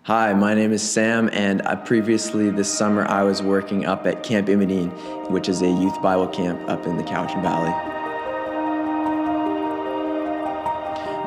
Hi, my name is Sam, and previously this summer I was working up at Camp Imadene, which is a youth Bible camp up in the Cowichan Valley.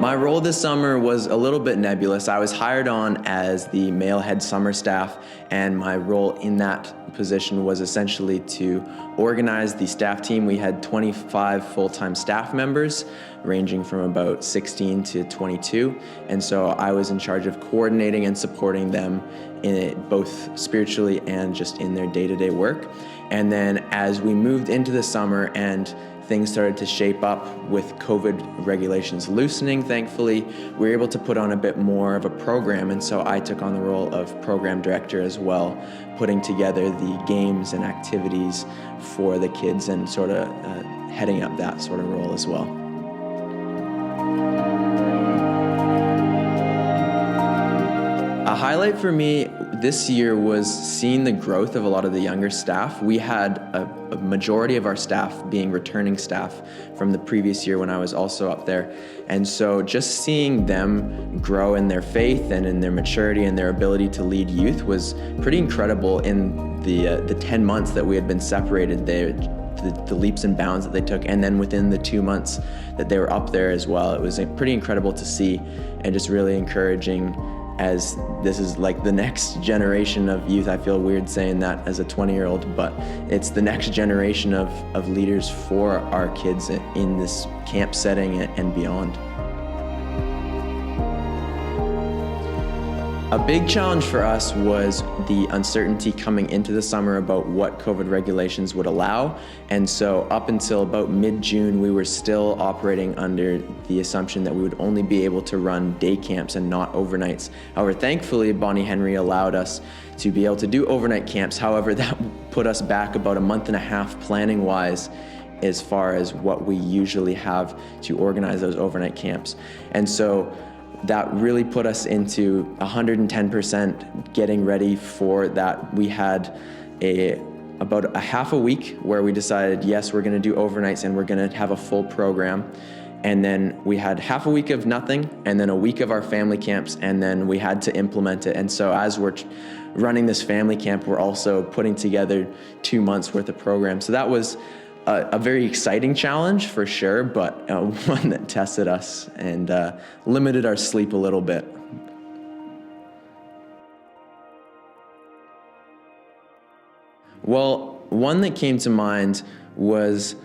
My role this summer was a little bit nebulous. I was hired on as the male head summer staff, and my role in that position was essentially to organize the staff team. We had 25 full-time staff members, ranging from about 16 to 22, and so I was in charge of coordinating and supporting them in it, both spiritually and just in their day-to-day work. And then as we moved into the summer and things started to shape up with COVID regulations loosening, thankfully, we were able to put on a bit more of a program, and so I took on the role of program director as well, putting together the games and activities for the kids and sort of heading up that sort of role as well. A highlight for me this year was seeing the growth of a lot of the younger staff. We had a majority of our staff being returning staff from the previous year when I was also up there. And so just seeing them grow in their faith and in their maturity and their ability to lead youth was pretty incredible in the 10 months that we had been separated there. The leaps and bounds that they took, and then within the 2 months that they were up there as well. It was pretty incredible to see and just really encouraging, as this is like the next generation of youth. I feel weird saying that as a 20-year-old, but it's the next generation of leaders for our kids in this camp setting and beyond. A big challenge for us was the uncertainty coming into the summer about what COVID regulations would allow. And so up until about mid-June, we were still operating under the assumption that we would only be able to run day camps and not overnights. However, thankfully, Bonnie Henry allowed us to be able to do overnight camps. However, that put us back about a month and a half planning-wise as far as what we usually have to organize those overnight camps. And so that really put us into 110% getting ready for that. We had about a half a week where we decided, yes, we're gonna do overnights and we're gonna have a full program. And then we had half a week of nothing, and then a week of our family camps, and then we had to implement it. And so as we're running this family camp, we're also putting together 2 months worth of program. So that was a very exciting challenge for sure, but one that tested us and limited our sleep a little bit. Well, one that came to mind was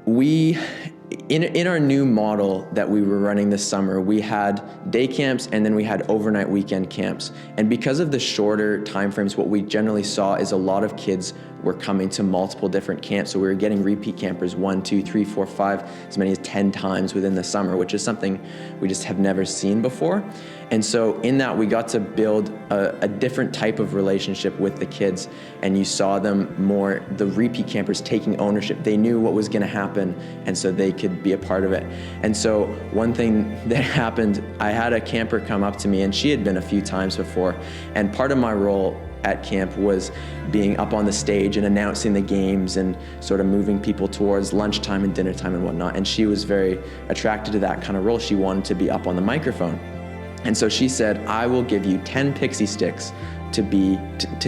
in our new model that we were running this summer, we had day camps and then we had overnight weekend camps. And because of the shorter timeframes, what we generally saw is a lot of kids were coming to multiple different camps. So we were getting repeat campers 1, 2, 3, 4, 5, as many as 10 times within the summer, which is something we just have never seen before. And so in that, we got to build a different type of relationship with the kids, and you saw them more, the repeat campers taking ownership. They knew what was gonna happen, and so they could be a part of it. And so one thing that happened, I had a camper come up to me, and she had been a few times before, and part of my role at camp was being up on the stage and announcing the games and sort of moving people towards lunchtime and dinner time and whatnot. And she was very attracted to that kind of role. She wanted to be up on the microphone. And so she said, I will give you 10 pixie sticks to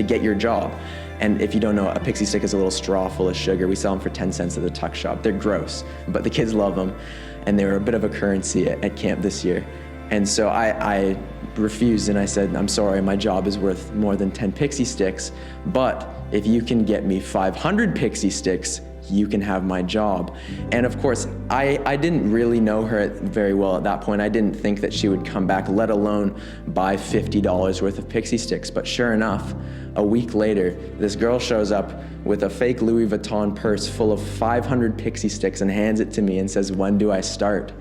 get your job. And if you don't know, a pixie stick is a little straw full of sugar. We sell them for 10 cents at the tuck shop. They're gross, but the kids love them. And they were a bit of a currency at camp this year. And so I refused, and I said, I'm sorry, my job is worth more than 10 pixie sticks, but if you can get me 500 pixie sticks, you can have my job. And of course, I didn't really know her very well at that point. I didn't think that she would come back, let alone buy $50 worth of pixie sticks. But sure enough, a week later, this girl shows up with a fake Louis Vuitton purse full of 500 pixie sticks and hands it to me and says, when do I start?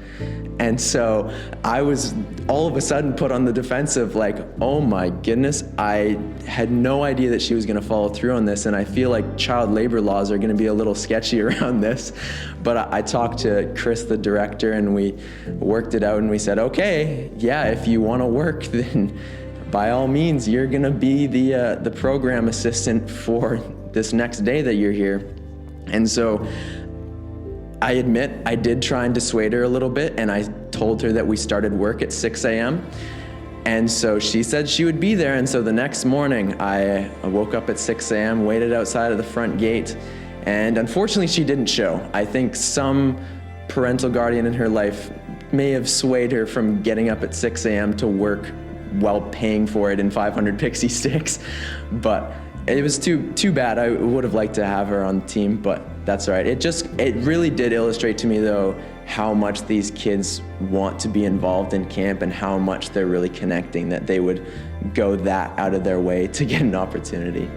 And so I was all of a sudden put on the defensive, like, oh my goodness, I had no idea that she was gonna follow through on this, and I feel like child labor laws are gonna be a little sketchy around this. But I talked to Chris, the director, and we worked it out, and we said, okay, yeah, if you wanna work, then by all means, you're gonna be the program assistant for this next day that you're here. And so I admit I did try and dissuade her a little bit, and I told her that we started work at 6 a.m. And so she said she would be there. And so the next morning, I woke up at 6 a.m., waited outside of the front gate, and unfortunately she didn't show. I think some parental guardian in her life may have swayed her from getting up at 6 a.m. to work while paying for it in 500 pixie sticks. But it was too bad. I would have liked to have her on the team, but that's all right. It really did illustrate to me, though, how much these kids want to be involved in camp and how much they're really connecting, that they would go that out of their way to get an opportunity.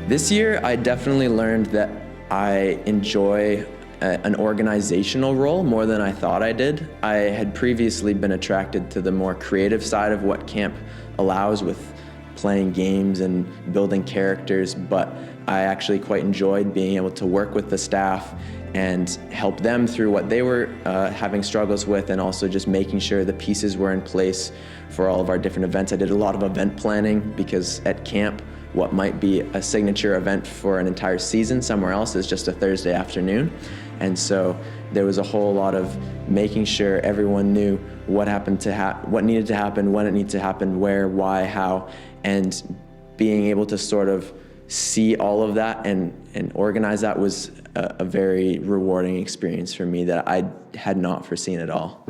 This year, I definitely learned that I enjoy an organizational role more than I thought I did. I had previously been attracted to the more creative side of what camp allows, with playing games and building characters, but I actually quite enjoyed being able to work with the staff and help them through what they were having struggles with, and also just making sure the pieces were in place for all of our different events. I did a lot of event planning, because at camp, what might be a signature event for an entire season somewhere else is just a Thursday afternoon. And so there was a whole lot of making sure everyone knew what what needed to happen, when it needed to happen, where, why, how, and being able to sort of see all of that and organize that was a very rewarding experience for me that I had not foreseen at all.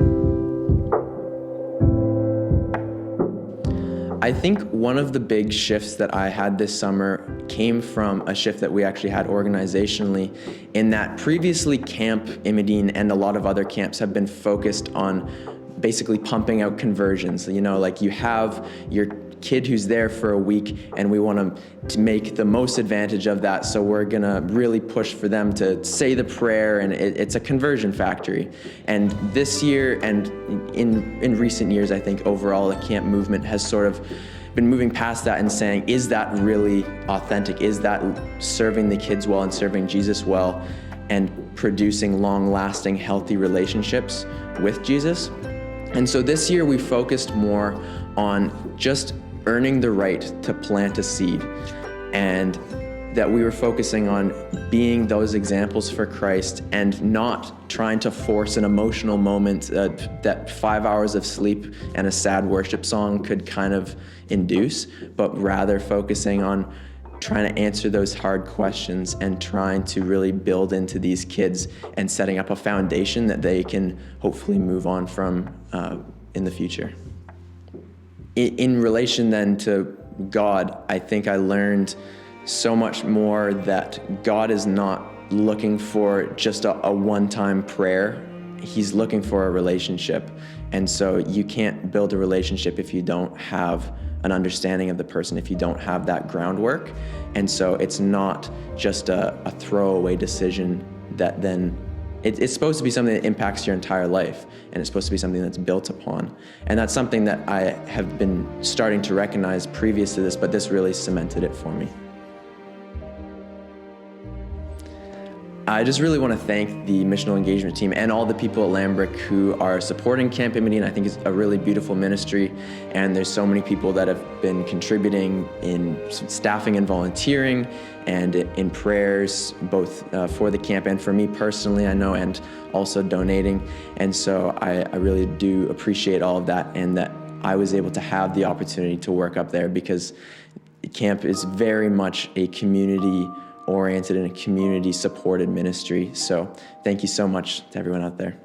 I think one of the big shifts that I had this summer came from a shift that we actually had organizationally, in that previously Camp Imadene and a lot of other camps have been focused on basically pumping out conversions. You know, like you have your kid who's there for a week and we want to make the most advantage of that, so we're gonna really push for them to say the prayer, and it's a conversion factory. And this year, and in recent years, I think overall the camp movement has sort of been moving past that and saying, is that really authentic? Is that serving the kids well and serving Jesus well and producing long-lasting, healthy relationships with Jesus? And so this year we focused more on just earning the right to plant a seed, and that we were focusing on being those examples for Christ and not trying to force an emotional moment that 5 hours of sleep and a sad worship song could kind of induce, but rather focusing on trying to answer those hard questions and trying to really build into these kids and setting up a foundation that they can hopefully move on from in the future. In relation then to God, I think I learned so much more that God is not looking for just a one-time prayer. He's looking for a relationship. And so you can't build a relationship if you don't have an understanding of the person, if you don't have that groundwork. And so it's not just a throwaway decision that then it's supposed to be something that impacts your entire life, and it's supposed to be something that's built upon. And that's something that I have been starting to recognize previous to this, but this really cemented it for me. I just really want to thank the missional engagement team and all the people at Lambrick who are supporting Camp Imadene. I think it's a really beautiful ministry, and there's so many people that have been contributing in staffing and volunteering and in prayers, both for the camp and for me personally, I know, and also donating. And so I really do appreciate all of that, and that I was able to have the opportunity to work up there, because camp is very much a community-oriented and a community-supported ministry. So thank you so much to everyone out there.